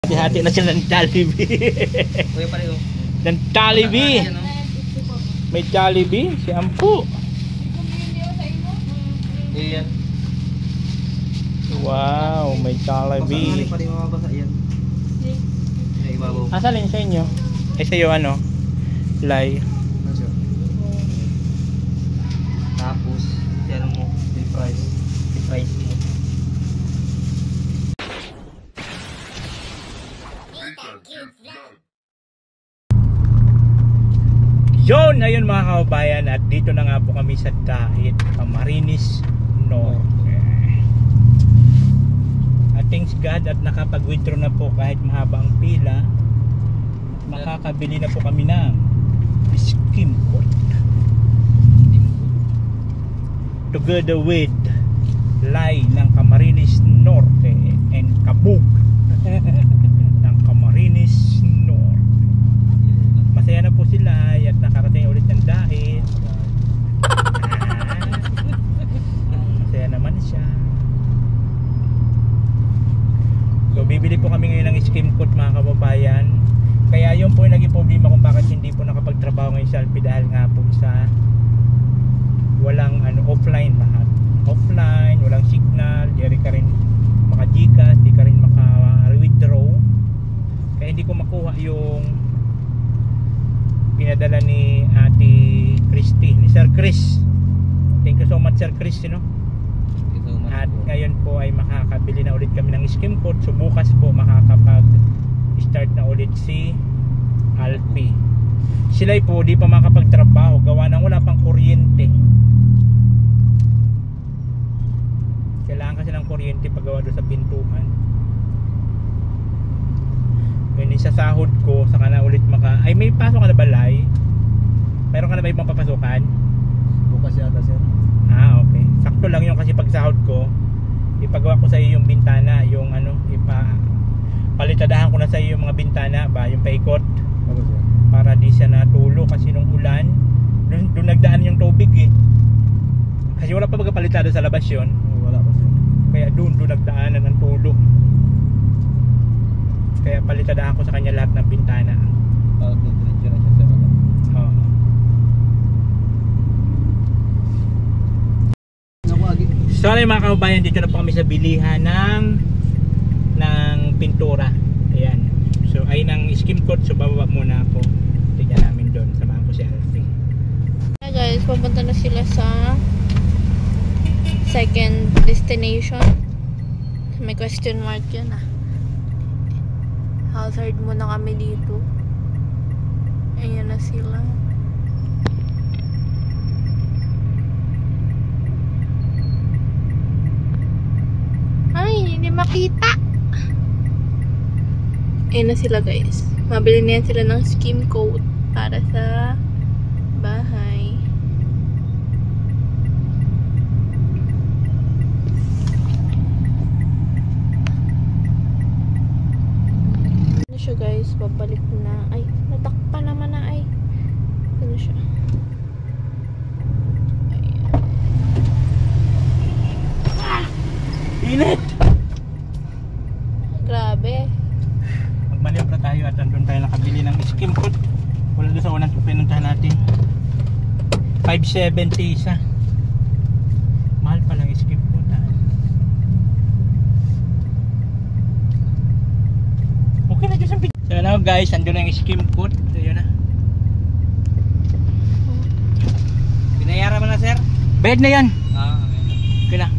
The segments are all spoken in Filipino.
Hati-hati na sila ng Jollibee. Kuya pareho. Ng Jollibee. May Jollibee, si Ampu. Iyan. Wow, may Jollibee. Basa pareho mabasa yan. Ay, ibabaw. Asalin sa inyo? Eh sa'yo ano? Fly. Tapos, ano mo, i-price mo. Yun, ayun mga kababayan, at dito na nga po kami sa Dait, Camarines Norte. At thanks God at nakapag-withdraw na po kahit mahaba ang pila. Makakabili na po kami ng skim coat together with Lai ng Camarines Norte and Kabug ng Camarines Norte. Masaya na po sila at nakarating ulit ng Dait. Masaya naman siya. So bibili po kami ngayon ng skim coat mga kababayan. Kaya yun po yung naging problema kung bakit hindi po nakapagtrabaho ngayon sa Alpi, dahil nga po sa walang offline lahat. Offline, walang signal, di ka rin maka-Gcash, di ka rin maka-withdraw. Kaya hindi ko makuha yung pinadala ni Ate Christy, ni Sir Chris. Thank you so much Sir Chris, At ngayon po ay makakabili na ulit kami ng skim coat. So bukas po makakapag-start na ulit si Alpi. Sila po di pa makapagtrabaho gawa ng wala pang kuryente. Kailangan kasi ng kuryente paggawa doon sa pintuan. Ngayon sa sahod ko, saka na ulit ay may pasok ka na ba, Lai? Meron ka na ba ibang papasukan? Bukas yata, sir. Ah, okay. Sakto lang yun kasi pag sahod ko, ipagawa ko sa iyo yung bintana, yung palitadahan ko na sa iyo yung mga bintana ba, yung paikot. Ako, sir. Para di siya natulo kasi nung ulan, doon nagdaan yung tubig eh. Kasi wala pa magpalitada sa labas yun. Wala pa, sir. Kaya doon nagdaanan ng tulo. Kaya palitadahan ko sa kanya lahat ng bintana. Diretso na siya, sir. Oo. So mga kababayan, dito na po kami sa bilihan ng pintura. Ayan. So ay ng skim coat. So bababa muna ako. Tingnan namin doon. Samahan ko si Alfie. Hi guys, pupunta na sila sa second destination. May question mark yun Hazard muna kami dito. Ayan na sila. Ay, hindi makita. Ayan na sila guys. Mabili na yan sila ng skim coat para sa bahay. Ano siya guys? Babalik na. Ay, natakpan naman na ay. Ano siya? Init! Grabe. Magmaniobra tayo at doon tayo nakabili ng skim coat. Wala doon sa unang pinuntahan natin. 570 isa. Mahal pa lang skim coat. Okay na dyan sa video. So now guys, andun na yung skim coat. Ayun na. Binayaran mo na, sir? Bayad na yan. Okay. Okay na.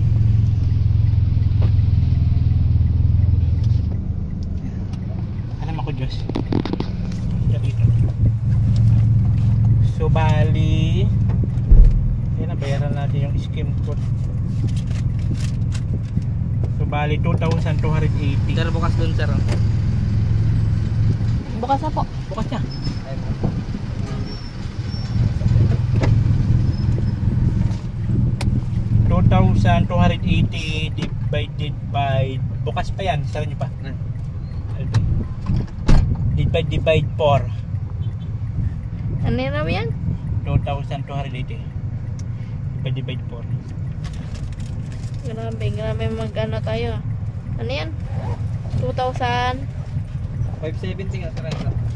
Alam ako Diyos. So bali, ayun na, bayaran natin yung skim coat. So bali 2,280. Sir, bukas dun, sir. Bukas na po. Bukas na. $2,280 divided by, bukas pa yan, sabi niyo pa. Divide 4. Ano na yan? 2,280 divide 4. Grabe mag tayo. Ano yan? 2,000 570 nga sir.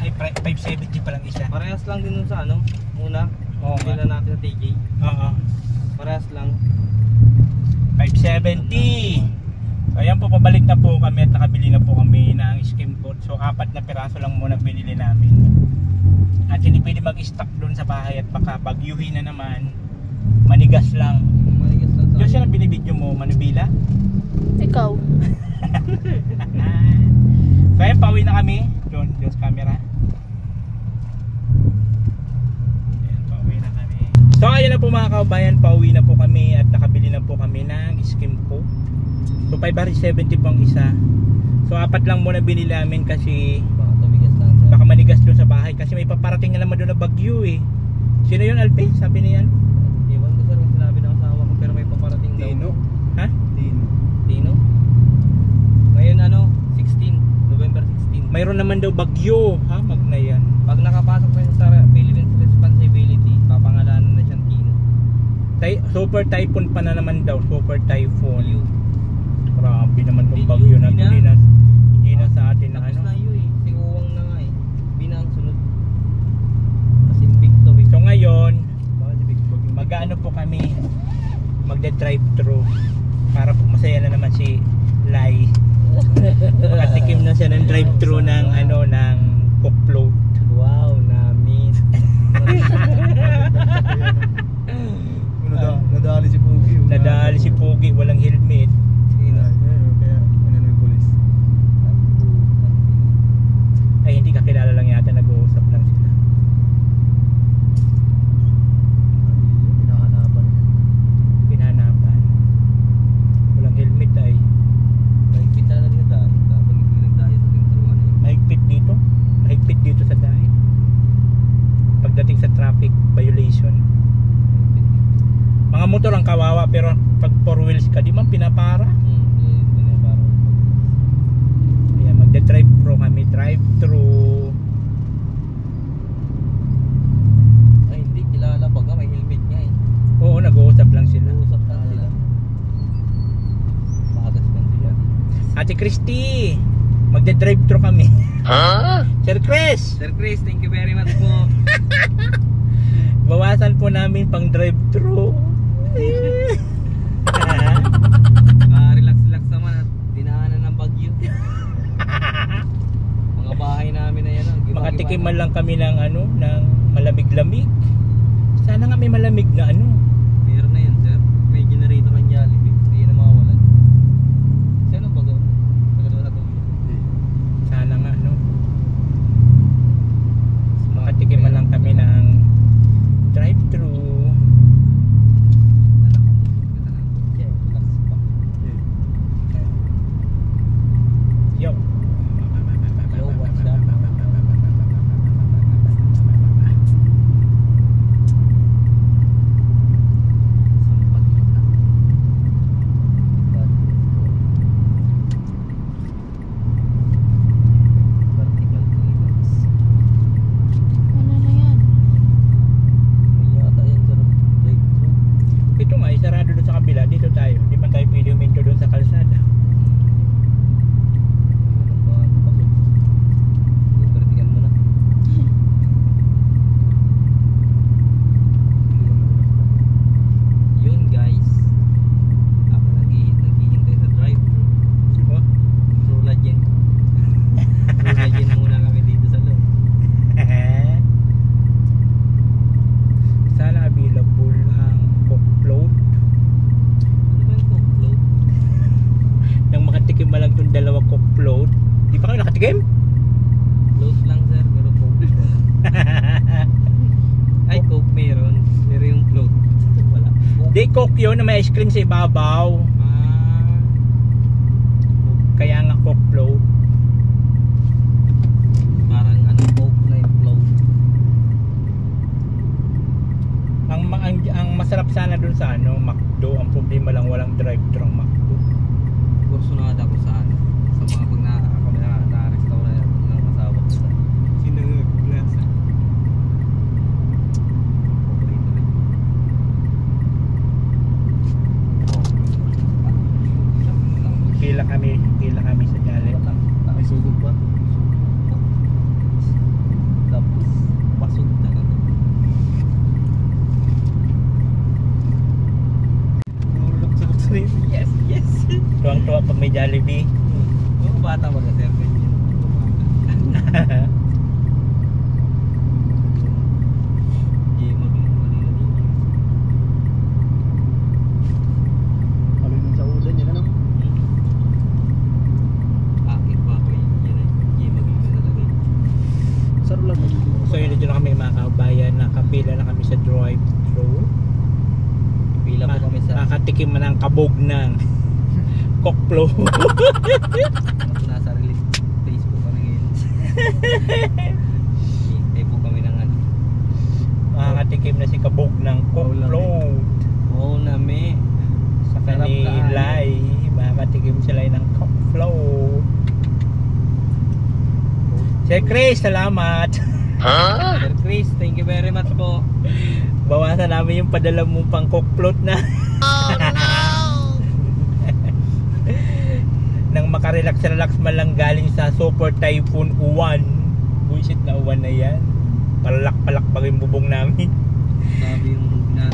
Ay, 570 pa lang isa. Parehas lang din dun sa ano, una. Oo nga. Hindi na natin sa TJ. Oo. Parehas lang. 570. So ayan po, pabalik na po kami at nakabili na po kami ng skim coat. So 4 na piraso lang muna binili namin. At hindi pwede mag-stock doon sa bahay at baka bagyuhin na naman. Manigas lang. Maligas lang sa Yung siya na binibidyo mo, Manubila? Ikaw. So ayan, pauwi na kami. Doon sa camera. Ayan, pauwi na kami. So ayan na po mga kaubayan, pauwi na po kami at nakabili na po kami ng skim coat. So 570 pang isa. So 4 lang muna binili namin kasi baka tumigas lang sir. baka manigas doon sa bahay kasi may paparating na naman doon na bagyo eh. Sino yun, Alpe? Sabi niya yan? Iwan ko sir, sinabi ng asawa ko pero may paparating daw. Tino. Ha? Tino? Ngayon ano, 16, November 16. Mayroon naman daw bagyo. Ha? Magna yan. Pag nakapasok pa sa Philippines Responsibility, papangalanan na siyang Tino. Super typhoon pa na naman daw. Super typhoon. Yu. Grabe naman tong Yu, bagyo na. Bina. Hindi na sa atin na Tapos ano. na Yu eh, si Uwang na nga eh. Bina ang sunod. Kasi Victory. So ngayon, mag-ano po kami, magde-drive-thru para po masaya na naman si Lai. Makatikim na siya ng drive-thru ng ano, ng coke float. Wow, namin. Nadali si Pugi. Nadali si Pogi, walang helmet. Kaya ano yung polis. Ay hindi kakilala lang yata, nag-uusap lang sila. Pinahanapan. Pinahanapan. Walang helmet ay. Mahigpit na rin na dahil. Kapag hindi nagdahil sa tinturuan eh. Mahigpit dito. Mahigpit dito sa dahil. Pagdating sa traffic violation. Mga motor ang kawawa pero pag 4 wheels ka di man pinapara. Kaya magde-drive-thru kami, drive-thru. Ay hindi, kilala baga may helmet niya eh. Oo, nag-uusap lang sila. Usap lang sila. Magas lang sila. Ate Christy, magde-drive-thru kami. Sir Chris, Sir Chris, thank you very much po. bawasan po namin pang drive-thru. Relax-relax naman at dinaanan ng bagyo. Mga bahay namin na yan. Makatikim man lang kami ng ano, ng malamig-lamig. Sana nga may malamig na ano. Meron na yan sir. May generator ng Jollibee. Hindi na mawawalan. Sino ba go? Tagal sa tubig. Sana nga no. Makatikim man lang kami ng drive-thru. Yo. Yo, what's up? Vertical clearance. Ano na yan? May yata yan sir. Breakthrough. Ito nga, isarado doon sa kabila. Dito tayo. Di man tayo pwede huminto doon sa kalsada. Vertical mo na. Yun guys. Ako naghihintay sa drive-thru. Oh. True legend. True legend muna kami dito sa loob. Sana available ang coke float. Ano ba yung coke float? Nang makatikim man lang itong dalawa coke float. Di pa kayo nakatikim? Float lang sir, pero coke wala. Ay, coke meron. Pero yung float, wala. Coke. Di coke yun na may ice cream sa ibabaw. Ah, Kaya nga coke float. parang ano, coke na yung float. Ang masarap sana dun sa ano, McDo. Ang problema lang walang drive-thru ang McDo. Kursunada ko sa ano, sa mga pag kami na-restaurant ng asawa ko sa Sinangag Plaza. paborito rin. Pila kami sa Jollibee. Nakapila na kami sa drive-thru. Pila po kami sa Makatikim na ng kabog ng kokplo. nasa release Facebook kami ngayon. Hintay po kami ng ano. Makakatikim na si kabog ng kokplo. Oo nami. Sa Sarap kanilay. Makakatikim sila ng kokplo. Sir Chris, salamat. Sir Chris, thank you very much po. Bawasan namin yung padala mo pang kokplot na. Nang makarelax-relax man lang galing sa Super Typhoon Uwan. Buisit na uwan na yan. Palak-palak ba yung bubong namin? Sabi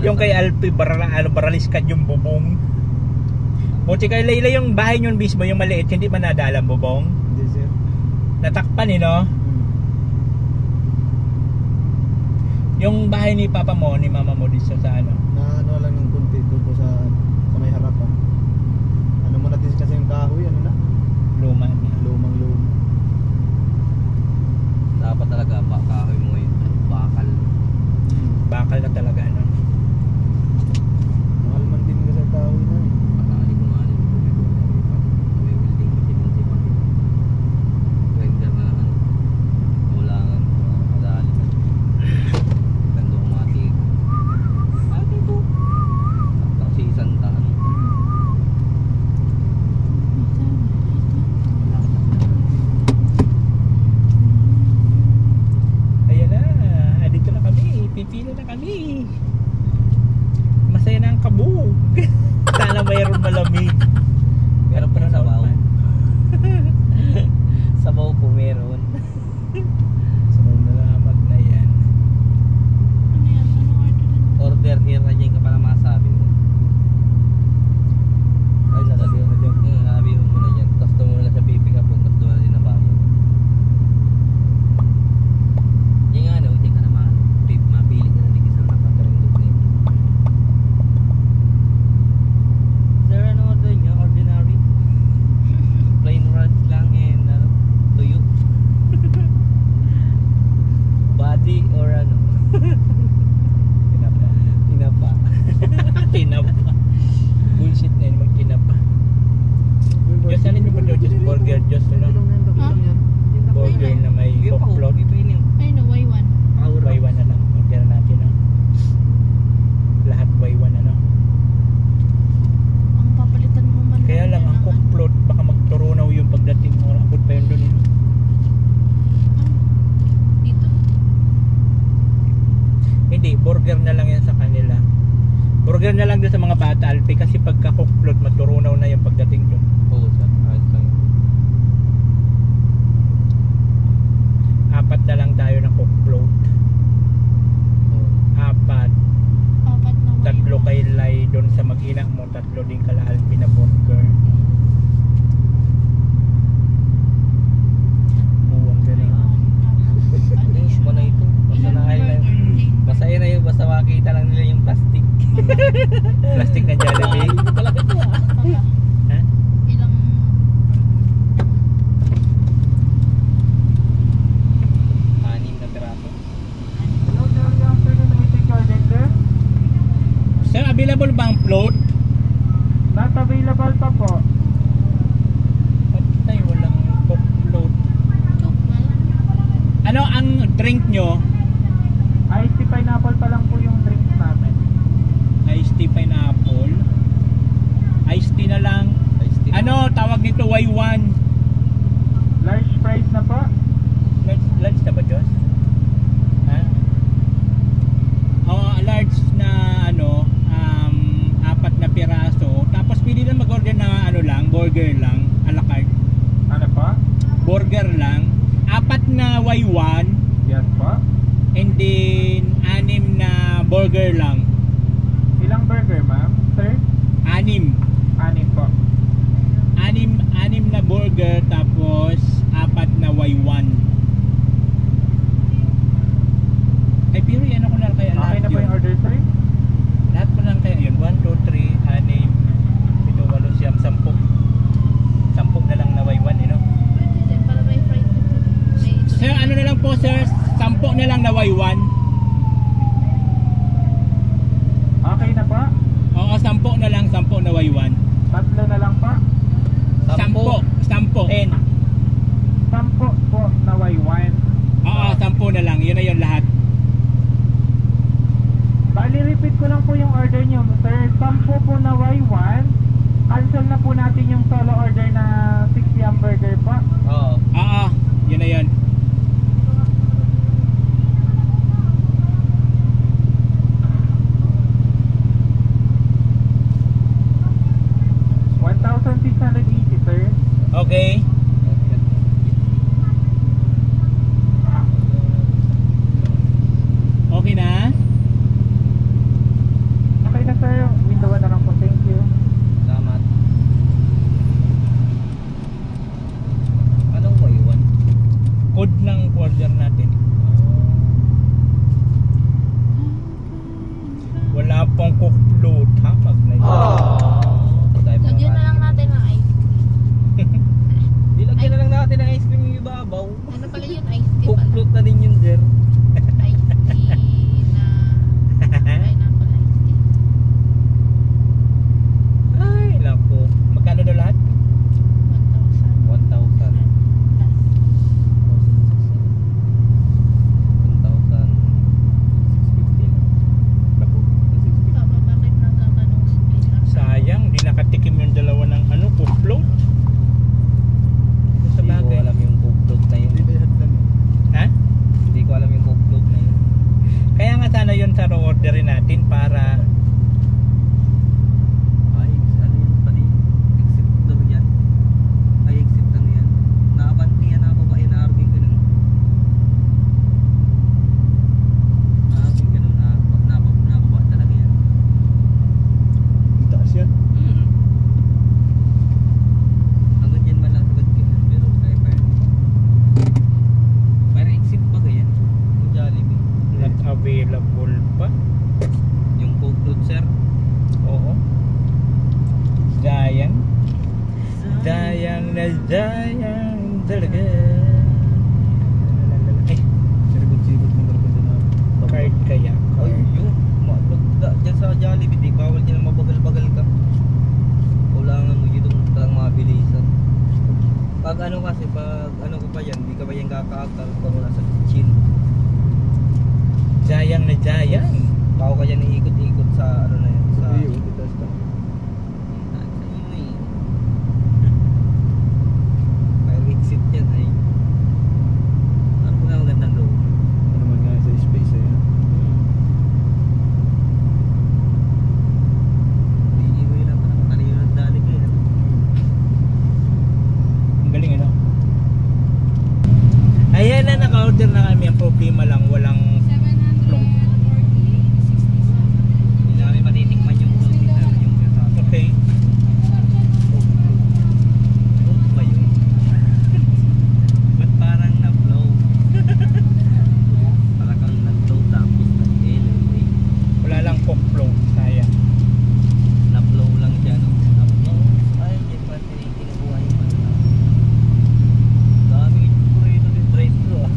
Yung kay Alpi, baraliskat yung bubong. Buti kay Layla yung bahay nyo mismo, yung maliit, hindi man nadala ang bubong. Hindi sir. Natakpan eh, no? Yung bahay ni papa mo, ni mama mo dito sa ano? Na ano lang ng kunti doon po sa may harapan. Ano mo natin kasi yung kahoy, ano na? Luma niya. Lumang luma. dapat talaga kahoy mo yun. Bakal. Bakal na talaga, no? Mahal man din kasi ang kahoy na. Akali ko nga rin may welding machine ng sipa. Render na ano. Wala nga. Madali na. Ganda umatig. Ito. Tapos isang daan. Ayan na, dito na kami, pipila na kami. Masaya na ang kabog. Sana mayroon malamig. Meron pa ng sabaw. Sabaw po meron. Salamat na yan. Ano yan? Anong order Order here na dyan ka pala masabi mo. Ay, sasabi mo dyan. Sabi mo muna dyan. Tapos doon muna sa pipick up. Tapos doon na din na bayan. Yan nga, no? Hindi ka naman. Mapili ka na din isang napataring doon na yun. Sir, ano order nyo? Ordinary? Plain rice lang and ano? Tuyo? Body or ano? Tinapa. Tinapa. Tinapa. Bullshit na yun, magtinapa. Diyos, ano nyo ba daw? Diyos, burger, Diyos, ano? Burger na may cockplot. Ay, no, Y1. Buy one na lang. Order natin, no? Lahat buy one, ano? Ang papalitan mo man. Kaya lang, ang cockplot, baka magturunaw yung pagdating mo. Abot pa yun doon, eh. Dito. Hindi, burger na lang yan sa kanila. Burger na lang doon sa mga bata, Alpi, kasi pagka cockplot, maturunaw na yung pagdating doon. Oo, sir. Ayos lang. Apat na lang tayo ng cockplot. Oo. Apat. Apat na Y1. Tatlo kay Lai doon sa mag-ina mo. Tatlo din kala Alpi na burger. Buwang ka na. Ayos mo na ito. Basta na kayo lang. Basta yun na yun. Basta makita lang nila yung plastic. Plastic na Jollibee. Talaga ito ah. Ha? Ilang... Anim na piraso. Sir, available ba ang float? Not available pa po. Patay, walang cockplot. Coke na lang. Ano ang drink nyo? Iced tea pineapple pa lang po yung drinks namin. Iced tea pineapple. Iced tea na lang. Ayos din. Ano, tawag nito Y1. Large fries na po. Large na ba, Diyos? Ha? Oo, large na ano, apat na piraso. Tapos pili na mag-order na ano lang, burger lang, a la carte. Ano po? Burger lang. Apat na Y1 Yes po. and then 6 na burger lang. Ilang burger ma'am? Sir? 6. 6 po. 6 na burger tapos 4 na Y1. Ay, pero ano ko lang kaya Okay lahat na po yun? yung order sir? Lahat ko lang kaya yun. 1, 2, 3, 6, 7, 8, 9, 10. 10 na lang na Y1, you know? Pwede din. Para may fries. May ito. Sir, ano na lang po, sir? 10 na lang na Y1. 10 na lang, 10 na Y1. Tatlo na lang pa. 10. 10. 10 po na Y1. Oo, 10 na lang. Yun na yun lahat. Bali, repeat ko lang po yung order nyo, sir. 10 po na Y1. Cancel na po natin yung solo order na 60 hamburger po. Oo. Oo, yun na yun. $1,680, sir. Okay. Okay na? Okay na, sir. Window na lang po. Thank you. Salamat. Anong Y1? Code ng order natin. Wala pong cook-float. Hamag na yun. Lagyan na lang natin ng ice. Dilagyan na lang natin ng ice cream yung ibabaw. Ano pala yun? Ice tea Cook pala. float na din yun, sir. Ice tea na pineapple ice tea. Ay, naku. Magkano daw lahat? 1,000. 1,000. 1,650. Papa, bakit nagkakanong split lang? Sayang, di nakatikim yung dalawa ng ano, cook-float. Sa Hindi ko bagay. alam yung cook float na yun. Hindi ba yan lang? Ha? Hindi ko alam yung cook float na yun. Kaya nga sana yun sa orderin natin para Ay, ano yun pali? Exit door yan. Ay, exit ano yan? Nakabantiyan ako ba? Inaarving ko nun. Naarving ko nun. Nababa talaga yan. Itaas yan. Hanggang dyan man lang sagad ko yan. Pero kaya pa yun. Pero exit ba ganyan? Yung Jollibee. not available pa. Yung cook float, sir. Oo. Dayang. Dayang na dayang talaga. Ay, Siribot-siribot ng garbage na. card kaya. Ay, yun. Dyan sa Jollibee, di bawal dyan mabagal-bagal ka. Kailangan mo yun lang mabilisan. Pag ano kasi, pag ano ka pa yan, di ka pa yan kakaakal pag wala sa kitchen. Dayang na dayang. Pao ka dyan iikot-ikot sa ano na yun. Sa Sa iyo, itaas ka. sa iyo eh. Fire exit yan ay. Ano po nga magandang loob? Ano man nga sa space eh. Hindi ko yun ako nakakalino ng dalig eh. Ang galing ano. Ayan na, naka-order na kami. Ang problema lang, walang float. Hindi na kami matitikman yung floating namin yung kasama. Okay. Float ba yun? Ba't parang na-flow? Parang kang nag-flow tapos nag-elevate. Wala lang cook-float. Sayang. Na-flow lang siya, no? Na-flow. Ay, hindi pa tinikinukuha yung ano. Dami yung burrito din drive-thru, ah.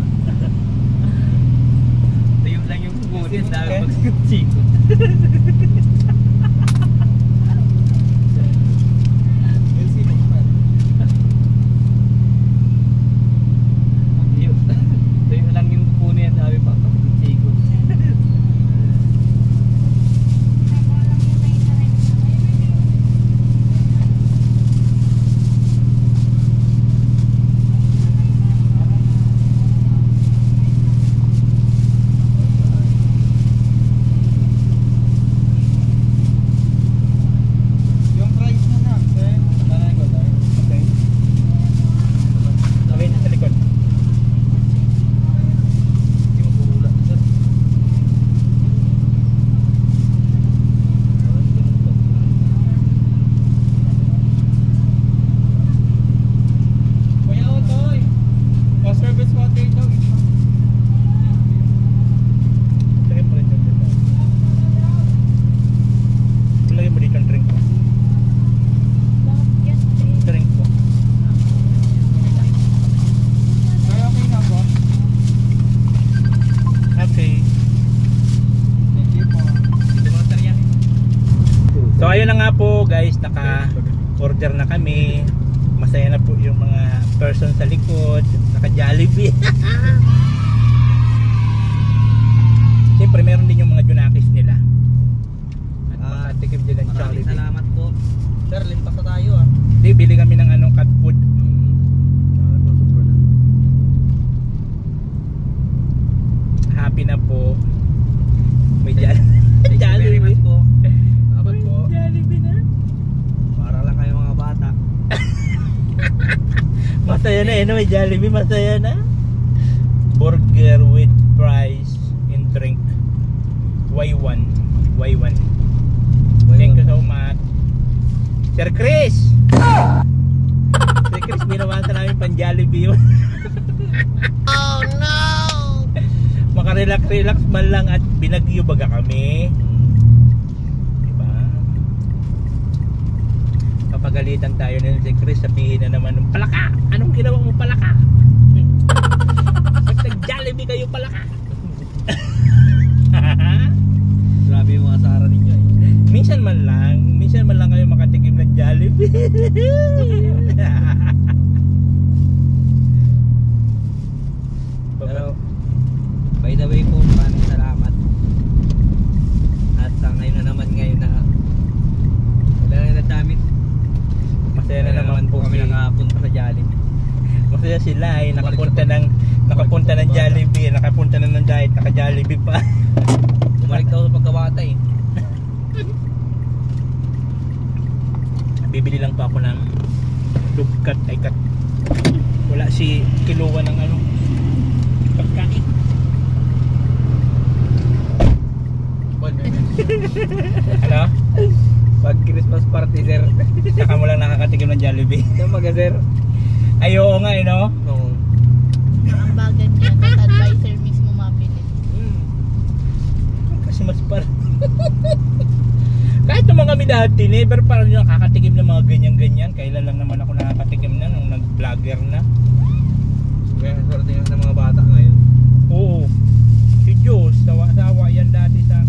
po guys, naka-order na kami. Masaya na po yung mga person sa likod, naka-Jollibee. Siyempre meron din yung mga Junakis nila. At makatikim din ng Maraming Jollibee. salamat po. Sir, limpas na tayo ah. Di, bili kami ng cat food. Happy na po. May Thank you very much po. Salamat po. Jollibee na. Para lang kayo mga bata. Masaya na eh, no? May Jollibee, masaya na. Burger with fries and drink. Y1. Thank you so much. Sir Chris! Sir Chris, binabasa namin pang Jollibee yun. Oh no! Makarelax-relax man lang at binagyo baga kami. Diba? Kapagalitan tayo nila si Chris, sabihin na naman, palaka! Anong ginawa mo palaka? Ba't nag-Jollibee kayo palaka? Grabe yung mga sara ninyo eh. Minsan man lang kayo makatikim ng Jollibee. Pero, by the way po, maraming salamat. At sa ngayon na wala na nadamit. Masaya na naman po kami nakapunta sa Jollibee. Masaya sila ay nakapunta ng Jollibee, nakapunta na ng diet, naka-Jollibee pa. Bumalik daw sa pagkabata eh. Bibili lang pa ako ng dugkat ay kat. Wala si kiluwa ng pagkain. Ano? Pag Christmas party sir. Saka mo lang nakakatikim ng Jollibee. Ito mga sir. Ay oo nga no? Oo. Ang bagan niya, at advisor mismo mabili. Kasi mas parang kahit naman kami dati, never parang nakakatikim ng mga ganyan-ganyan. Kailan lang naman ako nakakatikim na nung nag-vlogger na. Kaya swerte nga sa mga bata ngayon. Oo. Si Diyos, sawa-sawa yan dati sa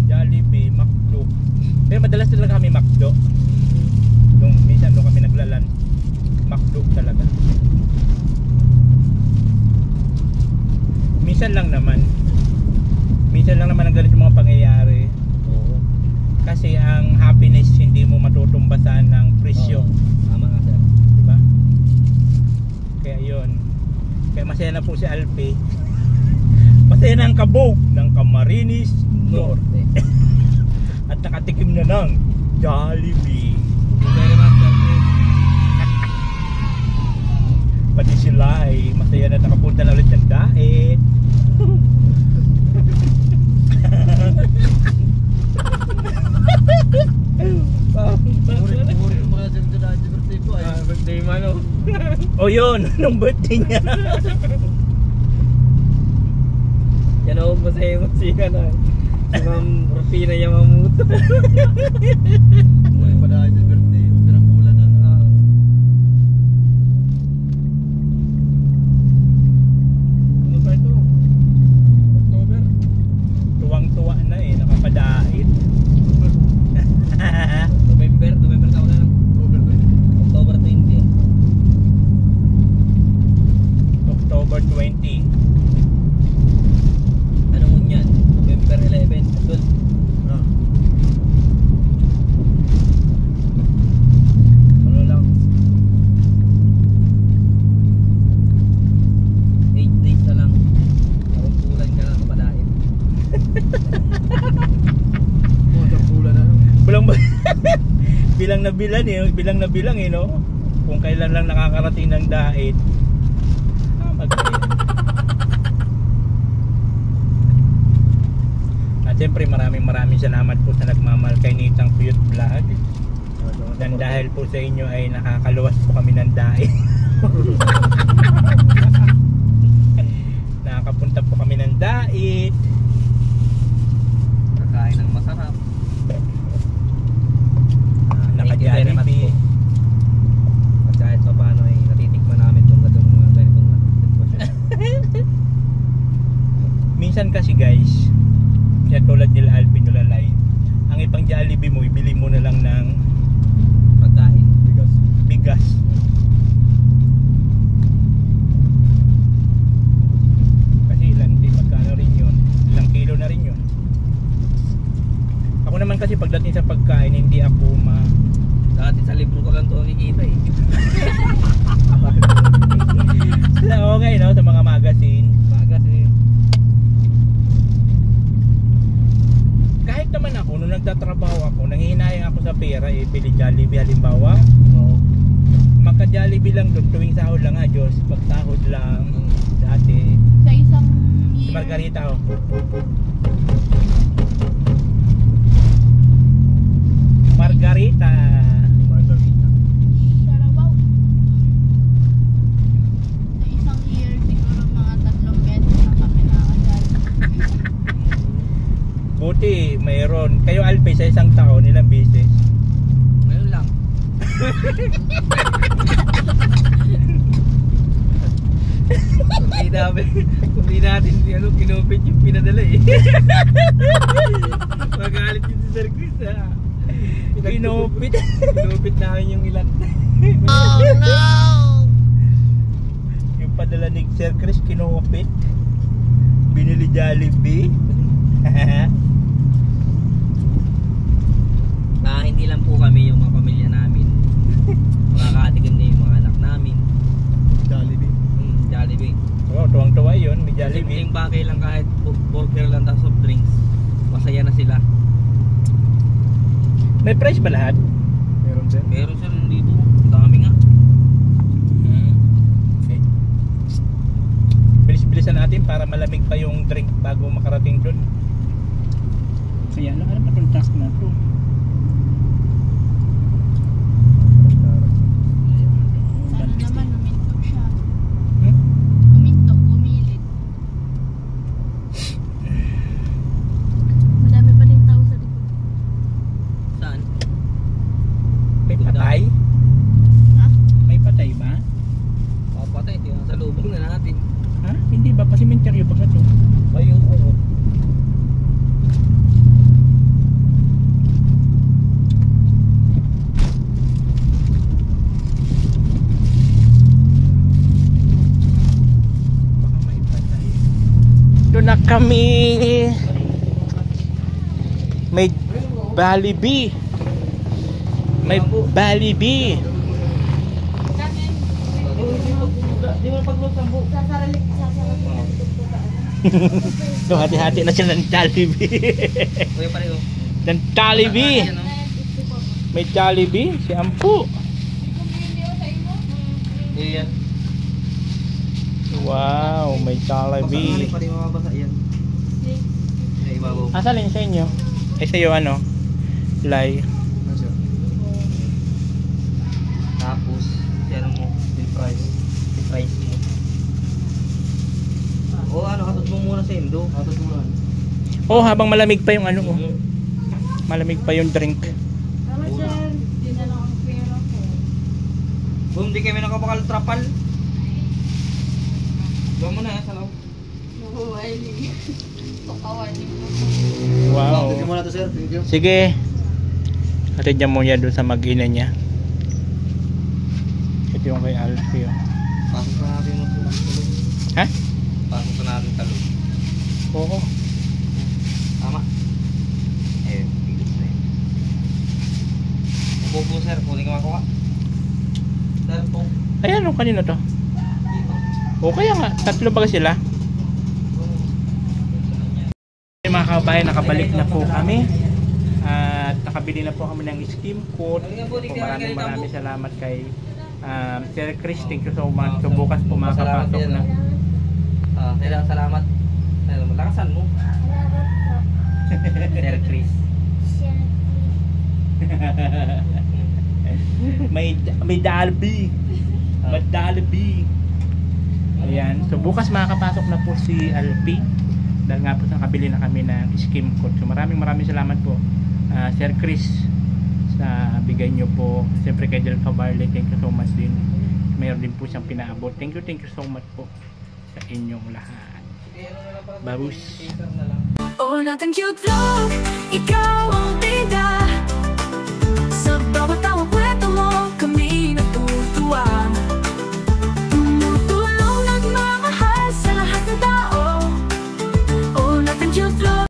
Jollibee, McDo. Pero madalas talaga kami McDo. Nung minsan doon kami naglalan, McDo talaga. Minsan lang naman ang ganito yung mga pangyayari. Oo. Kasi ang happiness hindi mo matutumbasan ng presyo. Tama nga sir. Diba? Kaya yun. Kaya masaya na po si Alpi. Masaya na ang kabog ng Camarines Norte. At nakatikim na ng Jollibee. Thank you very much sir. Pati sila ay masaya na nakapunta na ulit ng diet. Puri mga sir sa dati birthday po ay. Birthday man o. O yun, nung birthday niya. Yan o, masaya na. Si Ma'am Rufina Yamamoto. Puri pa dahil sa birthday. Pirang bulan na. Ano ba ito? October? Tuwang-tuwa na eh, nakapadait. November ka wala ng October 20. October 20. Anong unyan? November 11. 12. Ano lang? 8 days na lang. Karumpulan ka na kapadain. Bilang na bilang eh no. Kung kailan lang nakakarating ng diet. Magkaya. At siyempre maraming salamat po sa nagmamahal kay Nitang Cute Vlog. Dan dahil po sa inyo ay nakakaluwas po kami ng diet. Nakakapunta po kami ng diet. Kakain ng masarap. Naka-Jollibee. At kahit pa paano ay natitikman namin itong mga ganitong sitwasyon. Minsan kasi guys, kaya tulad nila Alvin Nulalay, ang ipang Jollibee mo, ibili mo na lang ng Pagkain. Bigas. bigas. Kasi magkano rin yun, ilang kilo na rin yun. Ako naman kasi pagdating sa pagkain, hindi ako Dati sa libro ko lang ito nakikita eh. okay, no, sa mga magazine. Kasi Kahit naman ako, nung nagtatrabaho ako, nanghihinayang ako sa pera, bili Jollibee halimbawa. oo. Maka-Jollibee lang doon, tuwing sahod lang Diyos, pag-sahod lang. Dati, Sa isang si year. Margarita, oh. Margarita. Margarita. Sharabaw. Sa isang year, siguro mga 3 beses na kami nakasal. Buti, mayroon. Kayo Alpe, sa isang taon, ilang beses? Ngayon lang. Kung di natin kinupit yung pinadala eh. Magalit yung si Sir Chris ha. Kinupit. Kinupit namin yung ilan. Oh no! Yung padala ni Sir Chris, kinupit. Binili Jollibee. Hindi lang po kami yung mga pamilya namin. Makakatikim din yung mga anak namin. Jollibee. Jollibee. Oh, tuwang-tuwa yun, may Jollibee. Simpleng bagay lang kahit burger lang tapos soft drinks. Masaya na sila. May price ba lahat? Meron din. Meron sir dito. Ang dami nga. Okay. Bilis-bilisan natin para malamig pa yung drink bago makarating doon. Kaya ano pa itong task na to? Sana naman uminto siya. Hmm? Uminto, bumilit. Madami pa rin tao sa likod. Saan? May patay? Ha? May patay ba? Papatay. Sa lubong na natin. Ha? Hindi ba? Pasimenteryo ba ito? Ayun ko. Baka may patay. Doon na kami. May Jollibee. May Jollibee. Di mo paglutan po. So hati-hati na sila ng Jollibee. Kuya pareho. ng Jollibee. May Jollibee. Si Ampu. Iyan. Wow, may Jollibee. Pa rin mababasa yan. Ay, ibabaw. Asa lang sa inyo? Eh sa'yo ano? Lay. Ano siya? Tapos, ano mo? Yung price. Yung price mo. O ano, katod mo muna sa Indo. Atos mo lang. Oh, habang malamig pa yung ano oh. Malamig pa yung drink. Tama dyan. Di na lang ang pera ko. Boom, di kami nakapakal trapal. Gawin mo na sa loob. Nahuwali. Pakawali mo. Wow. Thank you muna to sir. Thank you. Sige. Hatid niya mo yan doon sa mag-ina niya. Ito yung kay Alfie oh. Pasok na natin mo sa loob. Ha? Pasok na natin sa loob. Oo. Tama. Eh, bilis na yun. Upo po sir, kunin ka makuha. Sir po. Ayan oh, kanino to? Dito. O kaya nga, tatlo ba sila? Mga kababayan, nakabalik na po kami. At nakabili na po kami ng skim coat. Maraming salamat kay Sir Chris. Thank you so much. So bukas po makakapasok na. Salamat. Lakasan mo. Sir Chris. may Jollibee. May Jollibee. Ayan. So bukas makakapasok na po si Alpi. Dahil nga po nakabili na kami ng skim coat. So maraming salamat po Sir Chris sa bigay nyo po. Siyempre kay Del Cabarle, thank you so much din. Mayroon din po siyang pinaabot. Thank you so much po sa inyong lahat. Babus. Oh, nothing cute vlog. Ikaw ang